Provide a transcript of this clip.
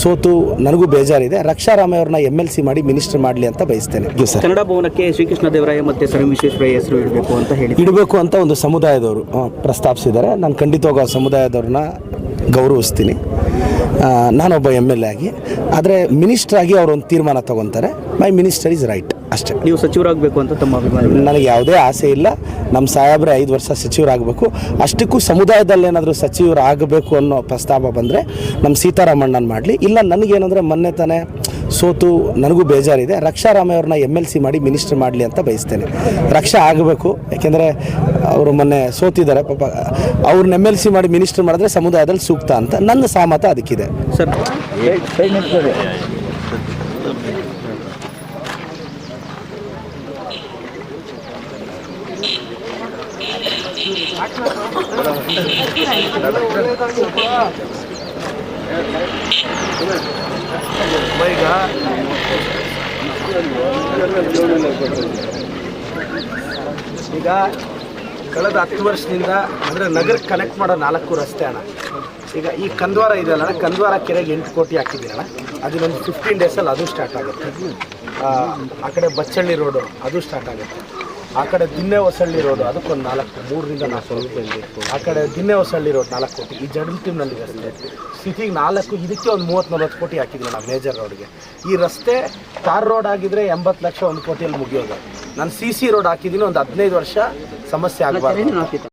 ಸೋತು ನನಗೂ ಬೇಜಾರಿದೆ. ರಕ್ಷಾರಾಮಯ್ಯ ಅವ್ರನ್ನ MLC ಮಾಡಿ ಮಿನಿಸ್ಟರ್ ಮಾಡಲಿ ಅಂತ ಬಯಸ್ತೇನೆ. ಕನ್ನಡ ಭವನಕ್ಕೆ ಶ್ರೀಕೃಷ್ಣ ದೇವರಾಯ ಮತ್ತು ಸರ್ ವಿಶ್ವೇಶ್ವರಯ್ಯ ಹೆಸರು ಇಡಬೇಕು ಅಂತ ಒಂದು ಸಮುದಾಯದವರು ಪ್ರಸ್ತಾಪಿಸಿದ್ದಾರೆ. ನಾನು ಖಂಡಿತವಾಗ ಸಮುದಾಯದವ್ರನ್ನ ಗೌರವಿಸ್ತೀನಿ. ನಾನೊಬ್ಬ MLA ಆಗಿ, ಆದರೆ ಮಿನಿಸ್ಟ್ರಾಗಿ ಅವರು ಒಂದು ತೀರ್ಮಾನ ತಗೊತಾರೆ. ಮೈ ಮಿನಿಸ್ಟರ್ ಈಸ್ ರೈಟ್ ಅಷ್ಟೇ. ನೀವು ಸಚಿವರಾಗಬೇಕು ಅಂತ ತಮ್ಮ ಅಭಿಮಾನ? ನನಗೆ ಯಾವುದೇ ಆಸೆ ಇಲ್ಲ. ನಮ್ಮ ಸಾಹೇಬ್ರೆ 5 ವರ್ಷ ಸಚಿವರಾಗಬೇಕು. ಅಷ್ಟಕ್ಕೂ ಸಮುದಾಯದಲ್ಲಿ ಏನಾದರೂ ಸಚಿವರಾಗಬೇಕು ಅನ್ನೋ ಪ್ರಸ್ತಾಪ ಬಂದರೆ ನಮ್ಮ ಸೀತಾರಾಮಣ್ಣನ ಮಾಡಲಿ. ಇಲ್ಲ ನನಗೇನಂದರೆ ಮೊನ್ನೆ ತಾನೇ ಸೋತು ನನಗೂ ಬೇಜಾರಿದೆ. ರಕ್ಷಾರಾಮಯ್ಯ ಅವ್ರನ್ನ MLC ಮಾಡಿ ಮಿನಿಸ್ಟರ್ ಮಾಡಲಿ ಅಂತ ಬಯಸ್ತೇನೆ. ರಕ್ಷಾ ಆಗಬೇಕು, ಯಾಕೆಂದರೆ ಅವರು ಮೊನ್ನೆ ಸೋತಿದ್ದಾರೆ. ಪಾಪ ಅವ್ರನ್ನ MLC ಮಾಡಿ ಮಿನಿಸ್ಟರ್ ಮಾಡಿದ್ರೆ ಸಮುದಾಯದಲ್ಲಿ ಸೂಕ್ತ ಅಂತ ನನ್ನ ಸಹಮತ ಅದಕ್ಕಿದೆ. ಸರ್ ಈಗ ಕಳೆದ 10 ವರ್ಷದಿಂದ ಅಂದರೆ ನಗರಕ್ಕೆ ಕನೆಕ್ಟ್ ಮಾಡೋ 4 ರಸ್ತೆ ಅಣ್ಣ. ಈಗ ಈ ಕಂದ್ವಾರ ಇದೆಯಲ್ಲ, ಕಂದ್ವಾರ ಕೆರೆಗೆ 8 ಕೋಟಿ ಹಾಕಿದ್ದೀರಣ್ಣ. ಅದನ್ನೊಂದು 15 ಡೇಸಲ್ಲಿ ಅದು ಸ್ಟಾರ್ಟ್ ಆಗುತ್ತೆ. ಆ ಕಡೆ ಬಚ್ಚಳ್ಳಿ ರೋಡು ಅದು ಸ್ಟಾರ್ಟ್ ಆಗುತ್ತೆ. ಆ ಕಡೆ ದಿನ್ನೆ ಹೊಸಳ್ಳಿ ರೋಡು ಅದಕ್ಕೊಂದು 3 ರಿಂದ 4 ರೂಪಾಯಿ. ಆ ಕಡೆ ದಿನ್ನೆ ಹೊಸಳ್ಳಿ ರೋಡ್ 4 ಕೋಟಿ. ಈ ಜಡಲ್ ಟೀಮ್ನಲ್ಲಿ ರಸ್ತೆ ಸಿಟಿಗೆ 4, ಇದಕ್ಕೆ ಒಂದು 30-40 ಕೋಟಿ ಹಾಕಿದ್ರು ನಾವು ಮೇಜರ್ ರೋಡ್ಗೆ. ಈ ರಸ್ತೆ ತಾರ್ ರೋಡ್ ಆಗಿದ್ರೆ 80 ಲಕ್ಷ 1 ಕೋಟಿಯಲ್ಲಿ ಮುಗಿಯೋದು. ನಾನು CC ರೋಡ್ ಹಾಕಿದ್ದೀನಿ. ಒಂದು 15 ವರ್ಷ ಸಮಸ್ಯೆ ಆಗಬಾರ್ದು.